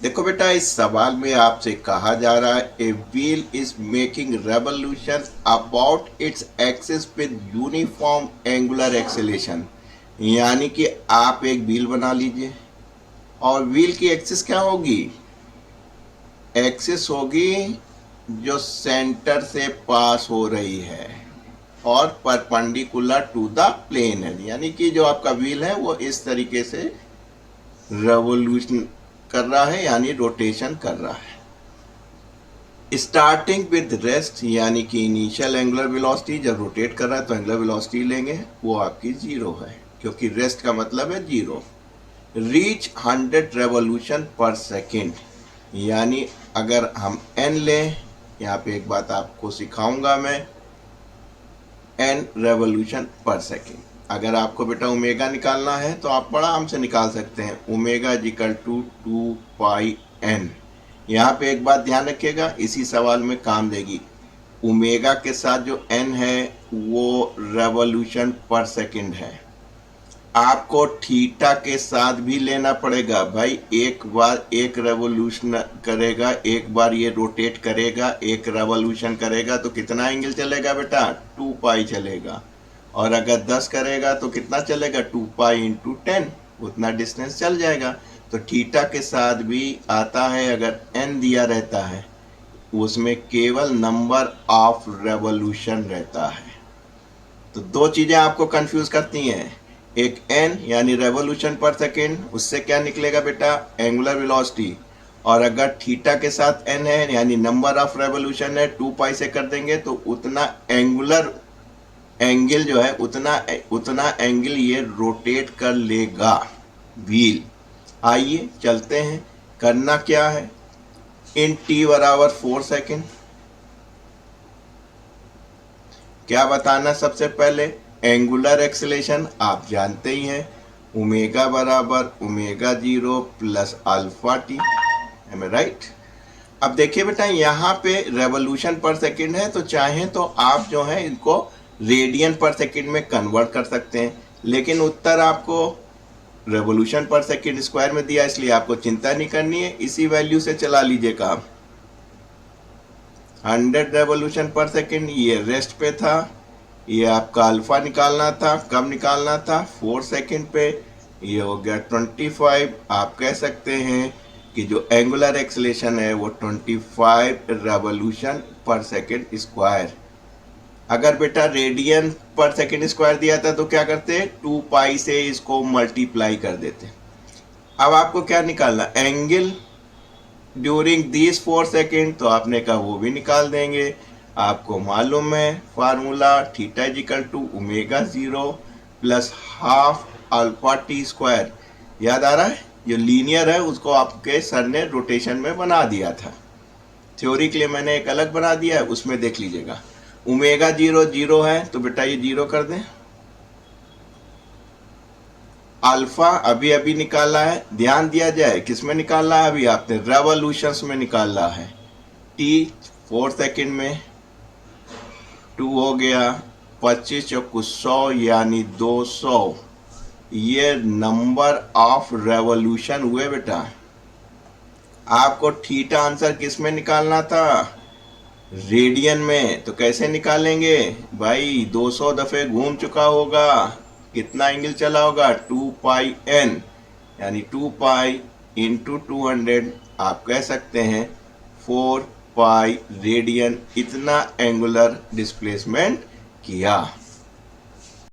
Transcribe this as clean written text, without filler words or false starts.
देखो बेटा, इस सवाल में आपसे कहा जा रहा है a wheel is making revolution about its axis with uniform angular acceleration. यानी कि आप एक व्हील बना लीजिए और व्हील की एक्सिस क्या होगी? एक्सिस होगी जो सेंटर से पास हो रही है और परपेंडिकुलर टू द प्लेन है। यानी कि जो आपका व्हील है वो इस तरीके से रेवोल्यूशन कर रहा है, यानी रोटेशन कर रहा है। स्टार्टिंग विद रेस्ट, यानी कि इनिशियल एंगुलर वेलोसिटी, जब रोटेट कर रहा है तो एंगुलर वेलोसिटी लेंगे, वो आपकी जीरो है क्योंकि रेस्ट का मतलब है जीरो। रीच 100 रेवोल्यूशन पर सेकेंड, यानी अगर हम एन लें, यहाँ पे एक बात आपको सिखाऊंगा मैं, एन रेवोल्यूशन पर सेकेंड। अगर आपको बेटा ओमेगा निकालना है तो आप बड़ा आराम से निकाल सकते हैं, ओमेगा इक्वल टू 2πn। यहाँ पे एक बात ध्यान रखिएगा, इसी सवाल में काम देगी। ओमेगा के साथ जो एन है वो रेवोल्यूशन पर सेकेंड है। आपको थीटा के साथ भी लेना पड़ेगा भाई। एक बार एक रेवोल्यूशन करेगा, एक बार ये रोटेट करेगा, एक रेवोल्यूशन करेगा तो कितना एंगल चलेगा बेटा? 2π चलेगा। और अगर 10 करेगा तो कितना चलेगा? 2π इंटू 10, उतना डिस्टेंस चल जाएगा। तो थीटा के साथ भी आता है, अगर एन दिया रहता है उसमें केवल नंबर ऑफ रेवोल्यूशन रहता है। तो दो चीजें आपको कंफ्यूज करती हैं, एक एन यानी रेवोल्यूशन पर सेकेंड, उससे क्या निकलेगा बेटा? Angular velocity. और अगर थीटा के साथ एन है यानी नंबर ऑफ रेवोल्यूशन है, 2π से कर देंगे तो उतना एंगुलर एंगल जो है उतना एंगल ये रोटेट कर लेगा व्हील। आइए चलते हैं, करना क्या है। इन t बराबर 4 सेकेंड क्या बताना? सबसे पहले एंगुलर एक्सेलेरेशन आप जानते ही हैं, ओमेगा बराबर omega 0 plus alpha t, am I right? अब देखिए बेटा, यहाँ पे रेवोल्यूशन पर सेकेंड है तो चाहें तो आप जो है इनको रेडियन पर सेकेंड में कन्वर्ट कर सकते हैं, लेकिन उत्तर आपको रेवोल्यूशन पर सेकेंड स्क्वायर में दिया, इसलिए आपको चिंता नहीं करनी है, इसी वैल्यू से चला लीजिए काम। 100 रेवोल्यूशन पर सेकेंड ये रेस्ट पे था, ये आपका अल्फा निकालना था, कब निकालना था? 4 सेकेंड पे। ये हो गया 25। आप कह सकते हैं कि जो एंगुलर एक्सेलेरेशन है वो 25 रेवोल्यूशन पर सेकेंड स्क्वायर। अगर बेटा रेडियन पर सेकेंड स्क्वायर दिया था तो क्या करते? 2π से इसको मल्टीप्लाई कर देते। अब आपको क्या निकालना? एंगल ड्यूरिंग दिस 4 सेकेंड, तो आपने कहा वो भी निकाल देंगे। आपको मालूम है formula, theta equal to omega 0 plus half alpha T square. याद आ रहा है? जो लीनियर है उसको आपके सर ने रोटेशन में बना दिया था, थ्योरी के लिए मैंने एक अलग बना दिया है, उसमें देख लीजिएगा। ओमेगा 0 0 है तो बेटा ये 0 कर दें। अल्फा अभी अभी निकाला है, ध्यान दिया जाए किसमें निकाला है? अभी आपने रेवोल्यूशंस में निकाला है। टी 4 सेकेंड में 2 हो गया, 25 चौको 100 यानी 200। ये नंबर ऑफ रेवोल्यूशन हुए बेटा। आपको थीटा आंसर किस में निकालना था? रेडियन में। तो कैसे निकालेंगे भाई? 200 दफे घूम चुका होगा, कितना एंगल चला होगा? 2πn, यानी 2π इंटू 200, आप कह सकते हैं 4π रेडियन, इतना एंगुलर डिस्प्लेसमेंट किया।